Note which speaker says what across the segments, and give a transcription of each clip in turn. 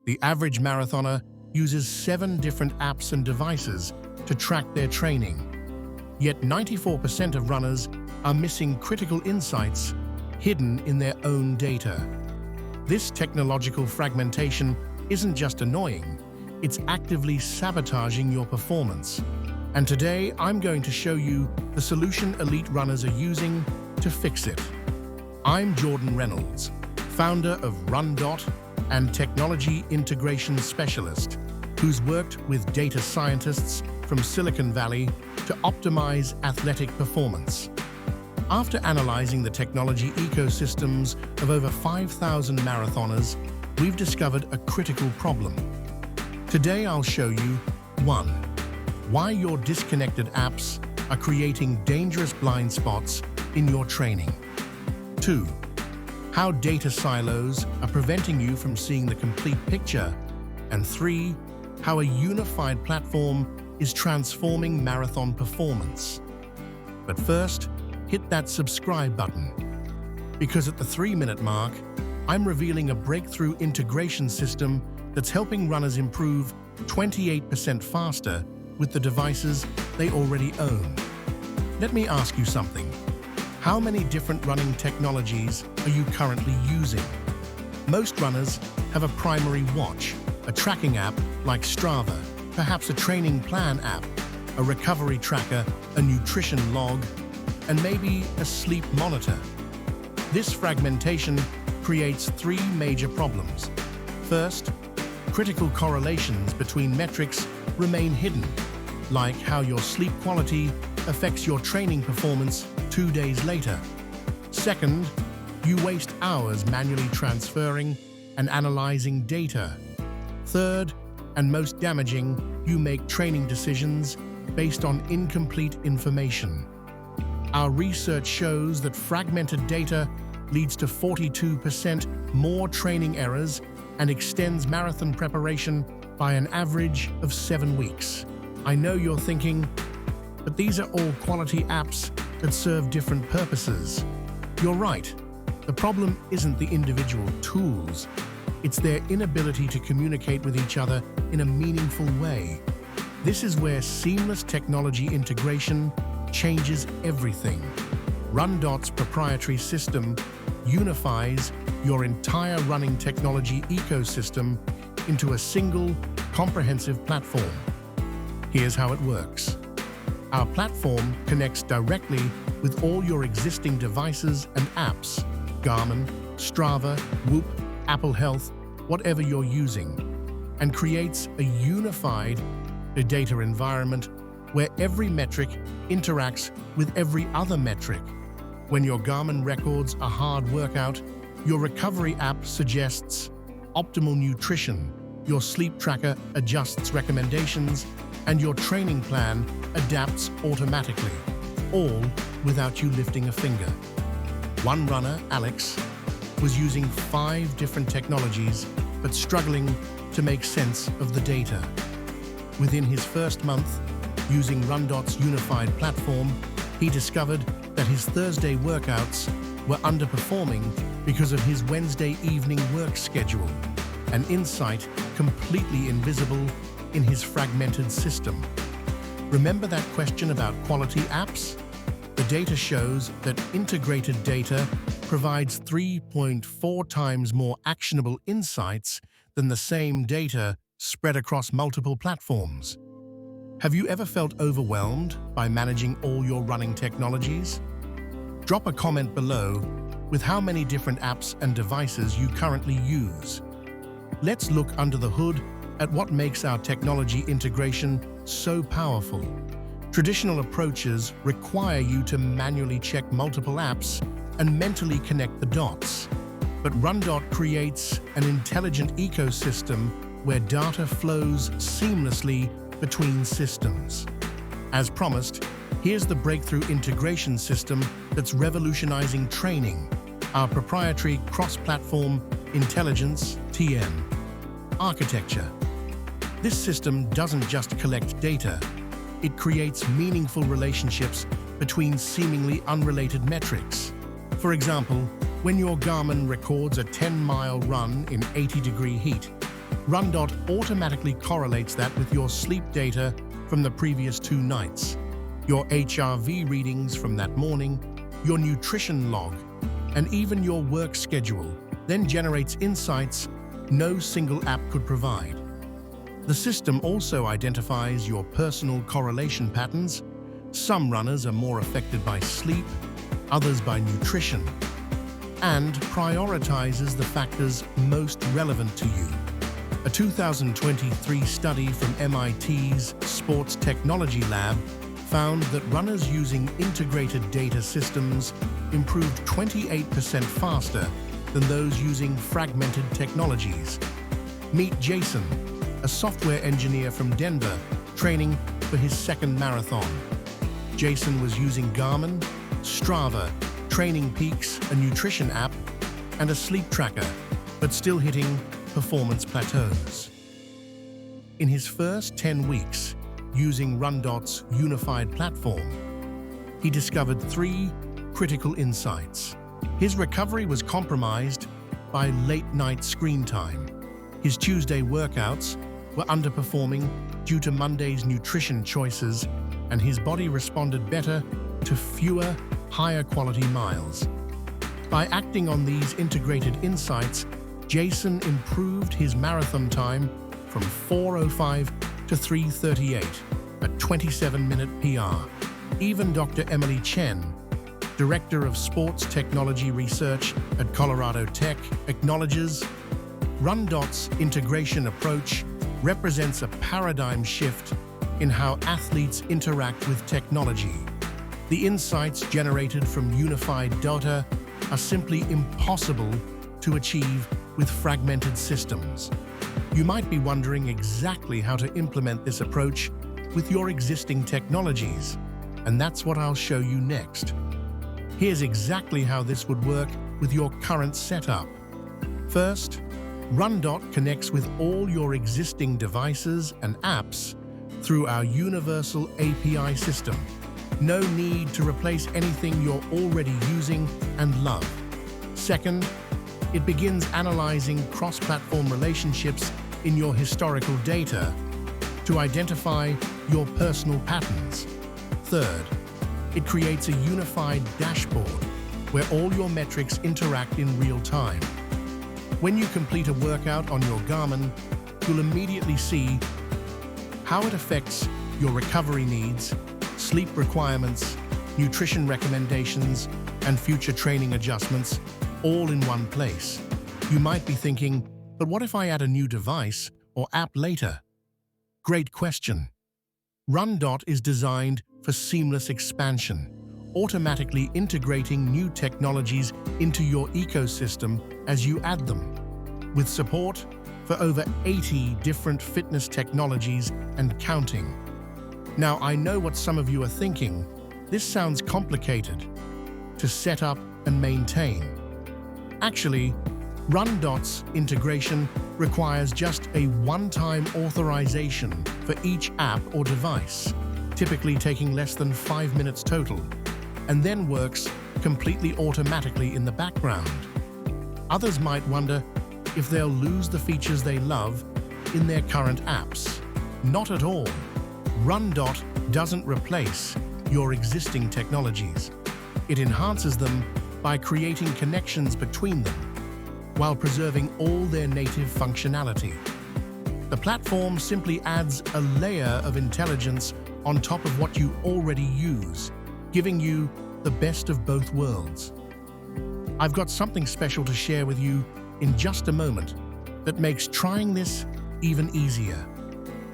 Speaker 1: The average marathoner uses 7 different apps and devices to track their training. Yet 94% of runners are missing critical insights hidden in their own data. This technological fragmentation isn't just annoying, it's actively sabotaging your performance. And today, I'm going to show you the solution elite runners are using to fix it. I'm Jordan Reynolds, founder of RunDot and technology integration specialist, who's worked with data scientists from Silicon Valley to optimize athletic performance. After analyzing the technology ecosystems of over 5,000 marathoners, we've discovered a critical problem. Today, I'll show you 1. Why your disconnected apps are creating dangerous blind spots in your training. 2. How data silos are preventing you from seeing the complete picture. And 3. How a unified platform is transforming marathon performance. But first, hit that subscribe button, because at the 3-minute mark, I'm revealing a breakthrough integration system that's helping runners improve 28% faster with the devices they already own. Let me ask you something. How many different running technologies are you currently using? Most runners have a primary watch, a tracking app like Strava, perhaps a training plan app, a recovery tracker, a nutrition log, and maybe a sleep monitor. This fragmentation creates 3 major problems. First, critical correlations between metrics remain hidden, like how your sleep quality affects your training performance 2 days later. Second, you waste hours manually transferring and analyzing data. Third, and most damaging, you make training decisions based on incomplete information. Our research shows that fragmented data leads to 42% more training errors and extends marathon preparation by an average of 7 weeks. I know you're thinking, but these are all quality apps that serve different purposes. You're right. The problem isn't the individual tools. It's their inability to communicate with each other in a meaningful way. This is where seamless technology integration changes everything. RunDot's proprietary system unifies your entire running technology ecosystem into a single, comprehensive platform. Here's how it works. Our platform connects directly with all your existing devices and apps, Garmin, Strava, Whoop, Apple Health, whatever you're using, and creates a unified data environment where every metric interacts with every other metric. When your Garmin records a hard workout, your recovery app suggests optimal nutrition, your sleep tracker adjusts recommendations, and your training plan adapts automatically, all without you lifting a finger. One runner, Alex, was using 5 different technologies but struggling to make sense of the data. Within his first month, using RunDot's unified platform, he discovered that his Thursday workouts were underperforming because of his Wednesday evening work schedule, an insight completely invisible in his fragmented system. Remember that question about quality apps? The data shows that integrated data provides 3.4 times more actionable insights than the same data spread across multiple platforms. Have you ever felt overwhelmed by managing all your running technologies? Drop a comment below with how many different apps and devices you currently use. Let's look under the hood at what makes our technology integration so powerful. Traditional approaches require you to manually check multiple apps and mentally connect the dots. But RunDot creates an intelligent ecosystem where data flows seamlessly between systems. As promised, here's the breakthrough integration system that's revolutionizing training, our proprietary cross-platform intelligence (TM) architecture. This system doesn't just collect data, it creates meaningful relationships between seemingly unrelated metrics. For example, when your Garmin records a 10-mile run in 80-degree heat, RunDot automatically correlates that with your sleep data from the previous 2 nights, your HRV readings from that morning, your nutrition log, and even your work schedule, then generates insights no single app could provide. The system also identifies your personal correlation patterns. Some runners are more affected by sleep, others by nutrition, and prioritizes the factors most relevant to you. A 2023 study from MIT's Sports Technology Lab found that runners using integrated data systems improved 28% faster than those using fragmented technologies. Meet Jason, a software engineer from Denver, training for his second marathon. Jason was using Garmin, Strava, Training Peaks, a nutrition app, and a sleep tracker, but still hitting performance plateaus. In his first 10 weeks, using RunDot's unified platform, he discovered 3 critical insights. His recovery was compromised by late-night screen time. His Tuesday workouts were underperforming due to Monday's nutrition choices, and his body responded better to fewer, higher-quality miles. By acting on these integrated insights, Jason improved his marathon time from 4:05 to 3:38, a 27-minute PR. Even Dr. Emily Chen, Director of Sports Technology Research at Colorado Tech, acknowledges RunDot's integration approach represents a paradigm shift in how athletes interact with technology. The insights generated from unified data are simply impossible to achieve with fragmented systems. You might be wondering exactly how to implement this approach with your existing technologies, and that's what I'll show you next. Here's exactly how this would work with your current setup. First, RunDot connects with all your existing devices and apps through our universal API system. No need to replace anything you're already using and love. Second, it begins analyzing cross-platform relationships in your historical data to identify your personal patterns. Third, it creates a unified dashboard where all your metrics interact in real time. When you complete a workout on your Garmin, you'll immediately see how it affects your recovery needs, sleep requirements, nutrition recommendations, and future training adjustments, all in one place. You might be thinking, but what if I add a new device or app later? Great question. RunDot is designed for seamless expansion, automatically integrating new technologies into your ecosystem as you add them. With support for over 80 different fitness technologies and counting. Now, I know what some of you are thinking. This sounds complicated to set up and maintain. Actually, RunDot's integration requires just a one-time authorization for each app or device, typically taking less than 5 minutes total, and then works completely automatically in the background. Others might wonder if they'll lose the features they love in their current apps. Not at all. RunDot doesn't replace your existing technologies. It enhances them by creating connections between them, while preserving all their native functionality. The platform simply adds a layer of intelligence on top of what you already use, giving you the best of both worlds. I've got something special to share with you in just a moment that makes trying this even easier.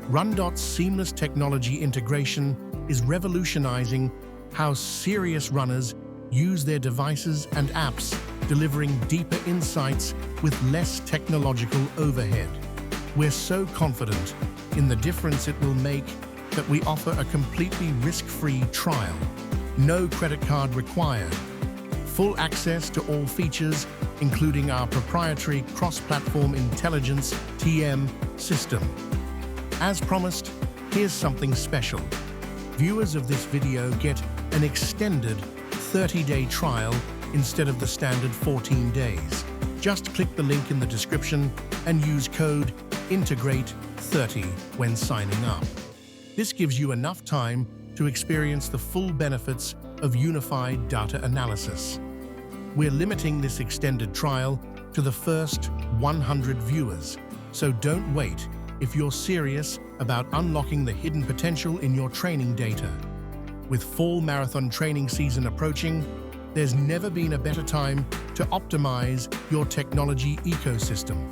Speaker 1: RunDot's seamless technology integration is revolutionizing how serious runners use their devices and apps, delivering deeper insights with less technological overhead. We're so confident in the difference it will make that we offer a completely risk-free trial. No credit card required. Full access to all features, including our proprietary cross-platform intelligence (TM) system. As promised, here's something special. Viewers of this video get an extended 30-day trial instead of the standard 14 days. Just click the link in the description and use code integrate 30 when signing up. This gives you enough time to experience the full benefits of unified data analysis. We're limiting this extended trial to the first 100 viewers, so don't wait if you're serious about unlocking the hidden potential in your training data. With fall marathon training season approaching, there's never been a better time to optimize your technology ecosystem.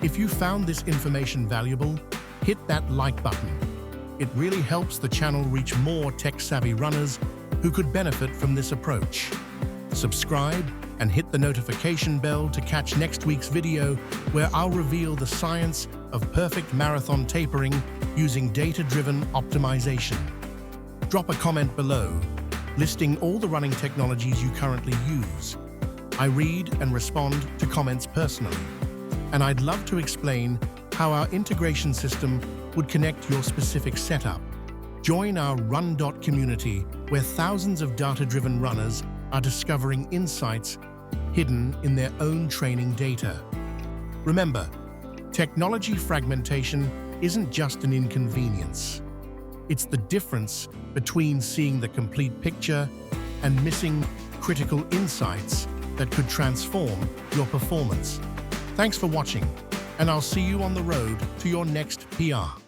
Speaker 1: If you found this information valuable, hit that like button. It really helps the channel reach more tech-savvy runners who could benefit from this approach. Subscribe and hit the notification bell to catch next week's video, where I'll reveal the science of perfect marathon tapering using data-driven optimization. Drop a comment below, listing all the running technologies you currently use. I read and respond to comments personally, and I'd love to explain how our integration system would connect your specific setup. Join our RunDot community, where thousands of data-driven runners are discovering insights hidden in their own training data. Remember, technology fragmentation isn't just an inconvenience. It's the difference between seeing the complete picture and missing critical insights that could transform your performance. Thanks for watching, and I'll see you on the road to your next PR.